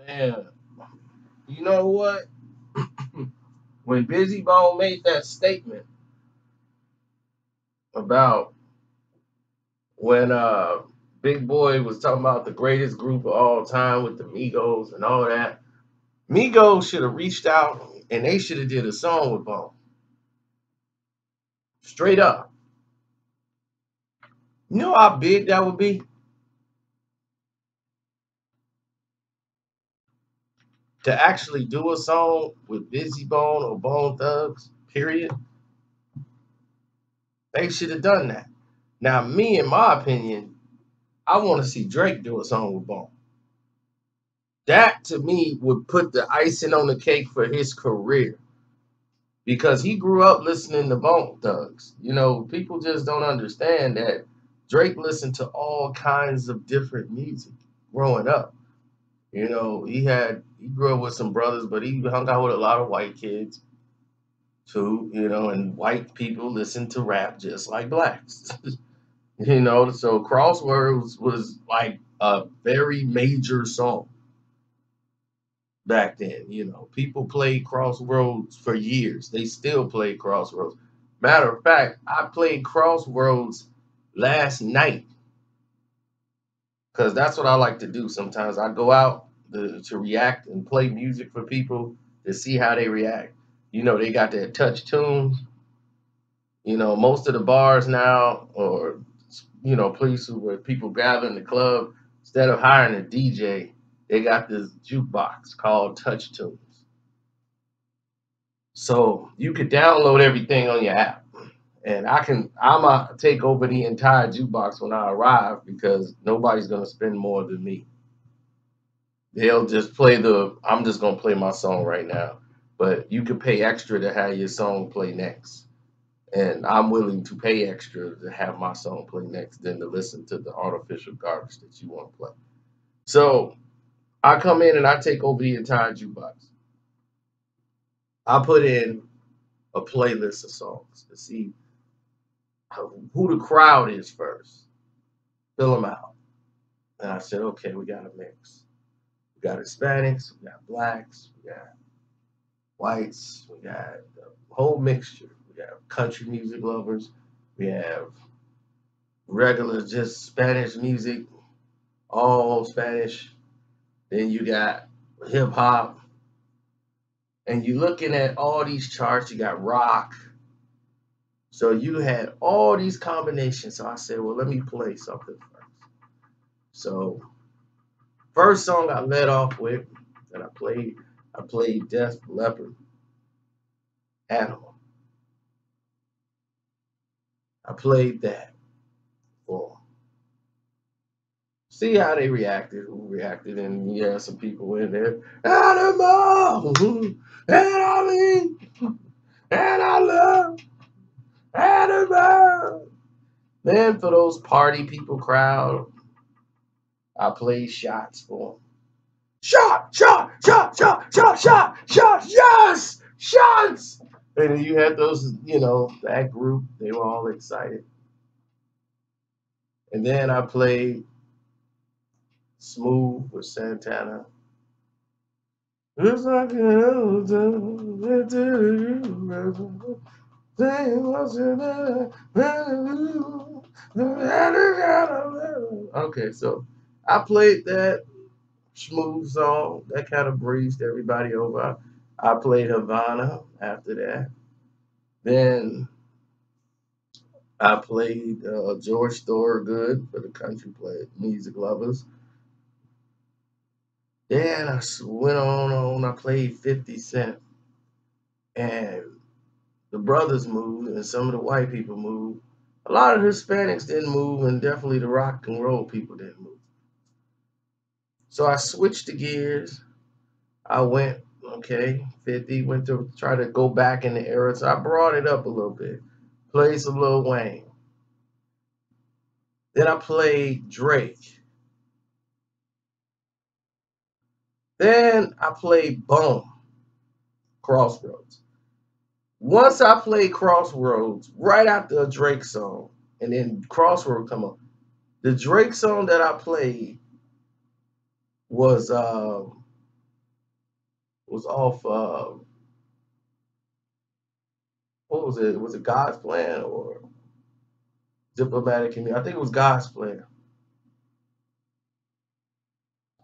And you know what? When Busy Bone made that statement about when Big Boy was talking about the greatest group of all time with the Migos and all that, Migos should have reached out and they should have did a song with Bone. Straight up. You know how big that would be? To actually do a song with Busy Bone or Bone Thugs, period. They should have done that. Now, me, in my opinion, I want to see Drake do a song with Bone. That to me would put the icing on the cake for his career because he grew up listening to Bone Thugs. You know, people just don't understand that Drake listened to all kinds of different music growing up. You know, he grew up with some brothers, but he hung out with a lot of white kids too, you know, and white people listen to rap just like blacks. You know, so Crosswords was like a very major song back then. You know, people played Crossroads for years. They still play Crossroads. Matter of fact, I played Crossroads last night because that's what I like to do sometimes. I go out to react and play music for people to see how they react. You know, they got that touch tunes. You know, most of the bars now, or places where people gather in the club, instead of hiring a DJ, they got this jukebox called Touch Tunes. So you could download everything on your app, and I'ma take over the entire jukebox when I arrive because nobody's gonna spend more than me. They'll just play I'm just gonna play my song right now, but you could pay extra to have your song play next. And I'm willing to pay extra to have my song play next than to listen to the artificial garbage that you want to play. So I come in and I take over the entire jukebox. I put in a playlist of songs to see who the crowd is first. Fill them out. And I said, okay, we got a mix. We got Hispanics, we got blacks, we got whites, we got the whole mixture. We have country music lovers, we have regular just Spanish music, all Spanish. Then you got hip hop, and you looking at all these charts. You got rock, so you had all these combinations. So I said, well, let me play something first. So first song I led off with that I played Def Leppard, Animal. I played that for 'em. See how they reacted, who reacted, and yeah, some people in there, Animal, and I mean, and I love Animal. Then for those party people crowd, I played shots for them. Shot, shot, shot, shot, shot, shot, shot, yes, shots. And then you had those, that group, they were all excited. And then I played Smooth with Santana. It's like an old Okay, so I played that smooth song that kind of breezed everybody over. I played Havana after that. Then I played George Thorogood for the country play music lovers. Then I went on. I played 50 Cent, and the brothers moved, and some of the white people moved. A lot of the Hispanics didn't move, and definitely the rock and roll people didn't move. So I switched the gears. I went, okay, 50, went to try to go back in the era. So I brought it up a little bit. Played some Lil Wayne. Then I played Drake. Then I played Bone, Crossroads. Once I played Crossroads, right after a Drake song, and then Crossroads come up. The Drake song that I played was was off. What was it? Was it God's Plan or Diplomatic Community? I think it was God's Plan.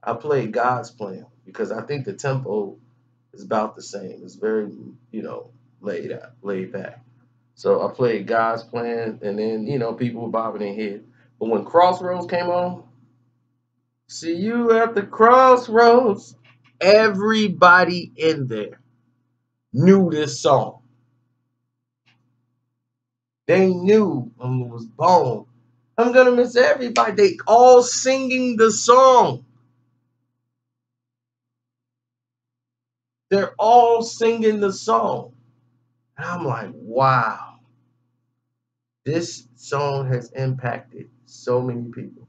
I played God's Plan because I think the tempo is about the same. It's very, laid back. So I played God's Plan, and then people were bobbing their head. But when Crossroads came on, see you at the crossroads. Everybody in there knew this song. They knew it was Bone. I'm gonna miss everybody. They all singing the song. They're all singing the song. And I'm like, wow, this song has impacted so many people.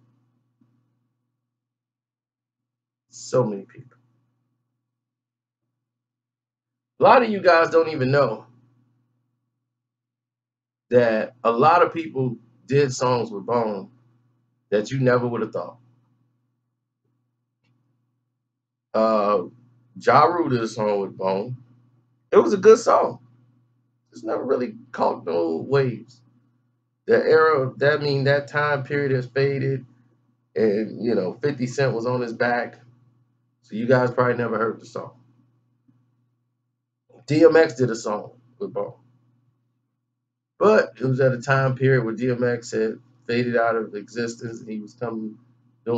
So many people. A lot of you guys don't even know that a lot of people did songs with Bone that you never would have thought. Ja Rule did a song with Bone. It was a good song. It's never really caught no waves. The era, that time period has faded, and 50 Cent was on his back. So you guys probably never heard the song. DMX did a song with Bone. But it was at a time period where DMX had faded out of existence and he was doing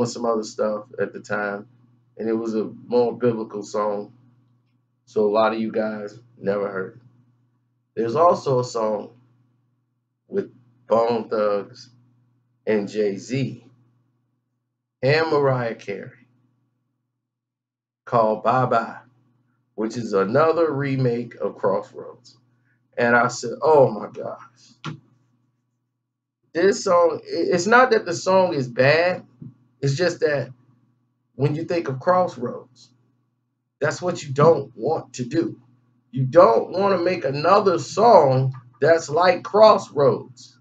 some other stuff at the time. And it was a more biblical song. So a lot of you guys never heard it. There's also a song with Bone Thugs and Jay-Z and Mariah Carey called Bye Bye, which is another remake of Crossroads. And I said, oh my gosh. This song, it's not that the song is bad. It's just that when you think of Crossroads, that's what you don't want to do. You don't want to make another song that's like Crossroads.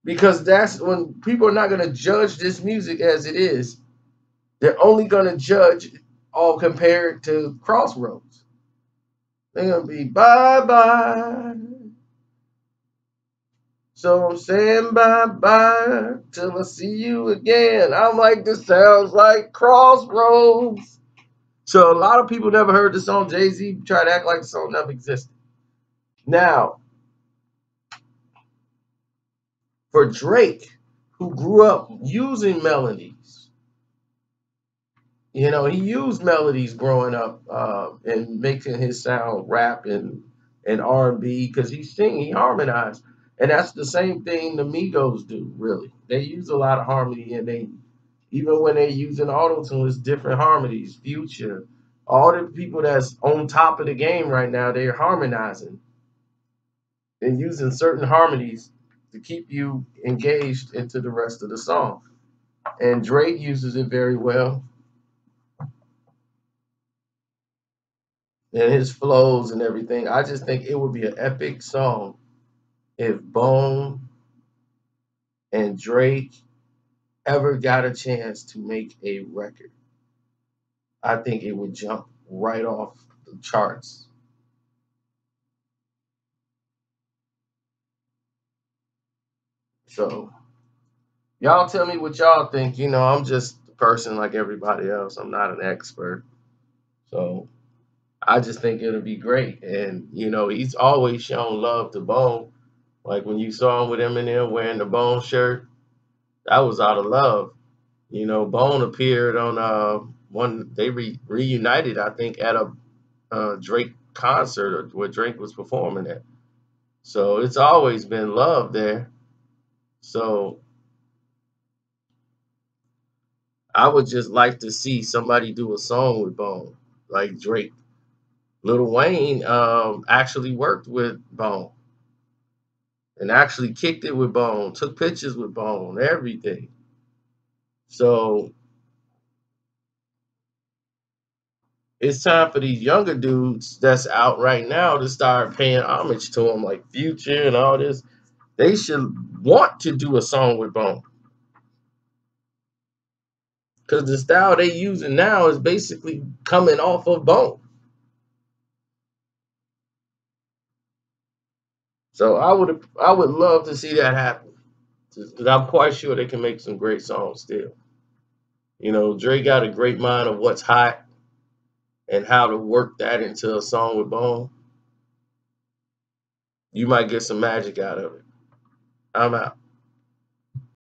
Because that's when people are not going to judge this music as it is. They're only going to judge all compared to Crossroads. They're going to be bye-bye. So I'm saying bye-bye till I see you again. I'm like, this sounds like Crossroads. So a lot of people never heard the song. Jay-Z tried to act like the song never existed. Now, for Drake, who grew up using melodies, he used melodies growing up and making his sound rap and R&B because he harmonized. And that's the same thing the Migos do, really. They use a lot of harmony, and even when they're using auto-tune, it's different harmonies. Future, all the people that's on top of the game right now, they're harmonizing and using certain harmonies to keep you engaged into the rest of the song. And Drake uses it very well. And his flows and everything. I just think it would be an epic song if Bone and Drake ever got a chance to make a record. I think it would jump right off the charts. So y'all tell me what y'all think. I'm just a person like everybody else. I'm not an expert. So I just think it'll be great. And he's always shown love to Bone. Like when you saw him with Eminem wearing the Bone shirt, that was out of love. Bone appeared on one. They reunited, I think, at a Drake concert where Drake was performing at. So it's always been love there. So I would just like to see somebody do a song with Bone, like Drake. Lil Wayne actually worked with Bone and actually kicked it with Bone, took pictures with Bone, everything. So it's time for these younger dudes that's out right now to start paying homage to him, like Future and all this. They should want to do a song with Bone. Because the style they using now is basically coming off of Bone. So I would love to see that happen because I'm quite sure they can make some great songs still. You know, Dre got a great mind of what's hot and how to work that into a song with Bone. You might get some magic out of it. I'm out.